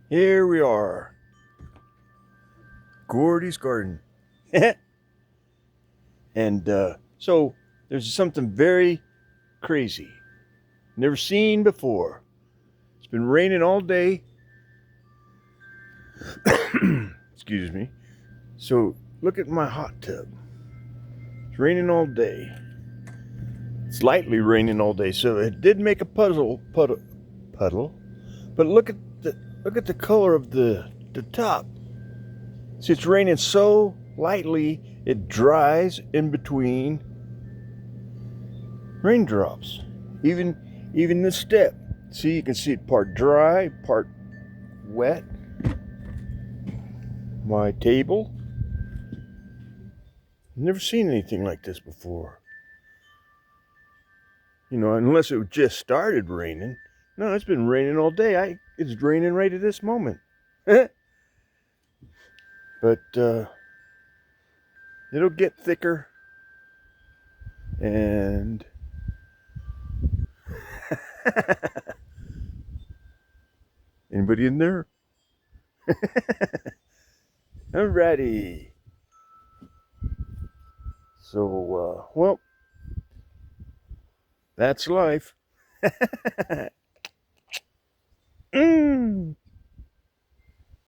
Here we are. Gordy's garden. And so there's something very crazy. Never seen before. It's been raining all day. Excuse me. So look at my hot tub. It's raining all day. It's lightly raining all day, so it did make a puddle. But look at the color of the top. See, it's raining so lightly it dries in between raindrops. Even the step. See, you can see it part dry, part wet. My table. Never seen anything like this before. You know, unless it just started raining. No, it's been raining all day. It's raining right at this moment. But it'll get thicker. And anybody in there? Alrighty. So, well, that's life.